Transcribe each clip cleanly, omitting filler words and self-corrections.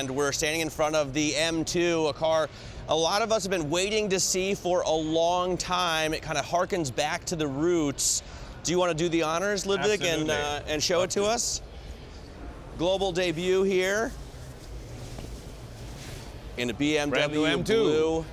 And we're standing in front of the M2, a car a lot of us have been waiting to see for a long time. It kind of harkens back to the roots. Do you want to do the honors, Ludwig, and show it to us? Global debut here in a BMW M2. blue.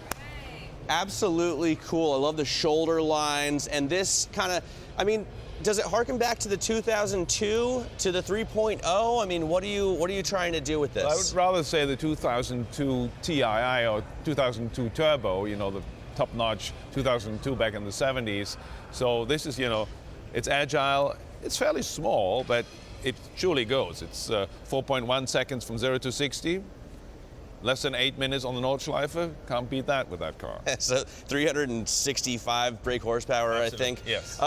Absolutely cool. I love the shoulder lines, and this kind of, I mean, does it harken back to the 2002, to the 3.0? I mean, what are you trying to do with this? I would rather say the 2002 TII or 2002 Turbo, you know, the top-notch 2002 back in the 70s. So this is, you know, it's agile. It's fairly small, but it surely goes. It's 4.1 seconds from 0 to 60. Less than 8 minutes on the Nordschleife. Can't beat that with that car. So 365 brake horsepower, Absolutely. I think. Yes.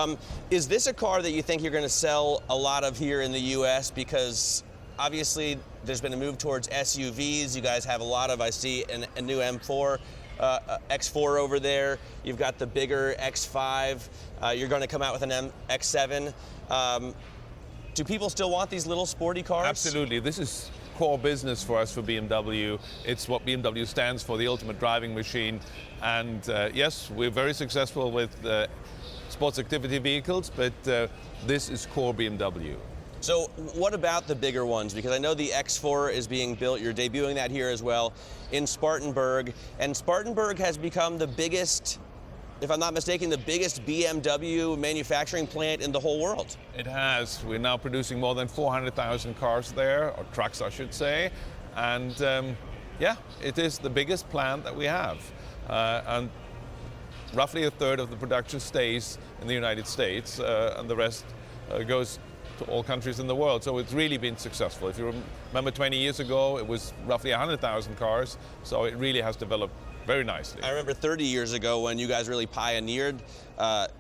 Is this a car that you think you're going to sell a lot of here in the U.S.? Because obviously there's been a move towards SUVs. You guys have a lot of, I see, a new M4, X4 over there. You've got the bigger X5. You're going to come out with an X7. Do people still want these little sporty cars? Absolutely. This is core business for us for BMW. It's what BMW stands for, the ultimate driving machine. And yes, we're very successful with sports activity vehicles, but this is core BMW. So what about the bigger ones? Because I know the X4 is being built. You're debuting that here as well in Spartanburg. And Spartanburg has become the biggest, if I'm not mistaken, the biggest BMW manufacturing plant in the whole world. It has. We're now producing more than 400,000 cars there, or trucks, I should say. And yeah, it is the biggest plant that we have. And roughly a third of the production stays in the United States, and the rest goes to all countries in the world. So it's really been successful. If you remember 20 years ago, it was roughly 100,000 cars. So it really has developed very nicely. I remember 30 years ago when you guys really pioneered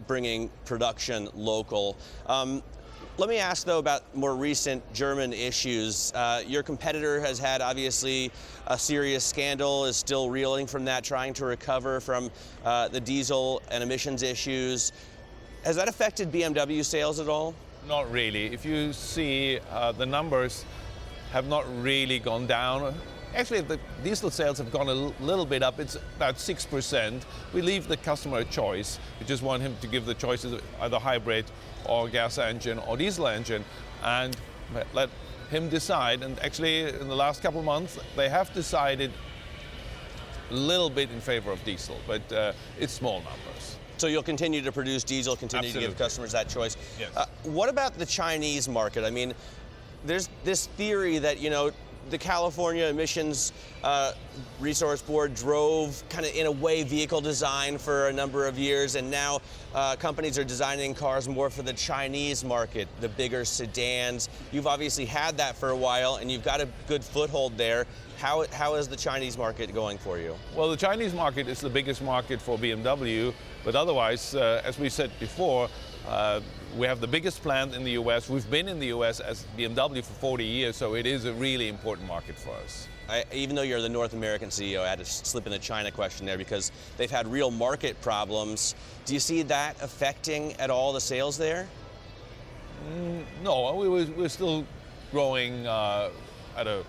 bringing production local. Let me ask, though, about more recent German issues. Your competitor has had, obviously, a serious scandal, is still reeling from that, trying to recover from the diesel and emissions issues. Has that affected BMW sales at all? Not really. If you see, the numbers have not really gone down. Actually, the diesel sales have gone a little bit up. It's about 6%. We leave the customer a choice. We just want him to give the choices, either hybrid or gas engine or diesel engine, and let him decide. And actually, in the last couple of months, they have decided a little bit in favor of diesel, but it's small numbers. So you'll continue to produce diesel, continue Absolutely. to give customers that choice. Yes. What about the Chinese market? I mean, there's this theory that, you know, the California Emissions Resource Board drove kind of, in a way, vehicle design for a number of years, and now companies are designing cars more for the Chinese market, the bigger sedans. You've obviously had that for a while, and you've got a good foothold there. How is the Chinese market going for you? Well, the Chinese market is the biggest market for BMW, but otherwise, as we said before, we have the biggest plant in the US. We've been in the US as BMW for 40 years, so it is a really important market for us. Even though you're the North American CEO, I had to slip in a China question there because they've had real market problems. Do you see that affecting at all the sales there? No, we're still growing at a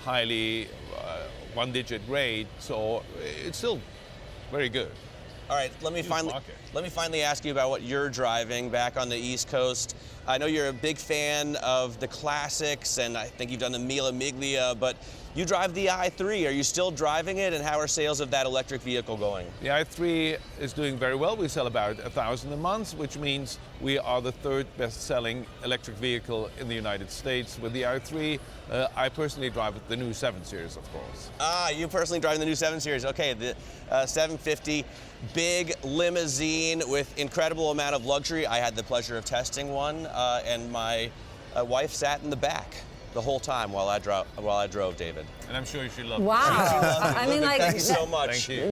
highly one-digit rate, so it's still very good. All right, let me finally ask you about what you're driving back on the East Coast. I know you're a big fan of the classics, and I think you've done the Mille Miglia, but you drive the i3. Are you still driving it, and how are sales of that electric vehicle going? The i3 is doing very well. We sell about 1,000 a month, which means we are the third best-selling electric vehicle in the United States. With the i3, I personally drive the new 7 Series, of course. Ah, you personally drive the new 7 Series. Okay, the 750, big limousine with incredible amount of luxury. I had the pleasure of testing one, and my wife sat in the back the whole time while I drove, David. And I'm sure she loved it. Wow. I mean, like, thank you so much. Thank you.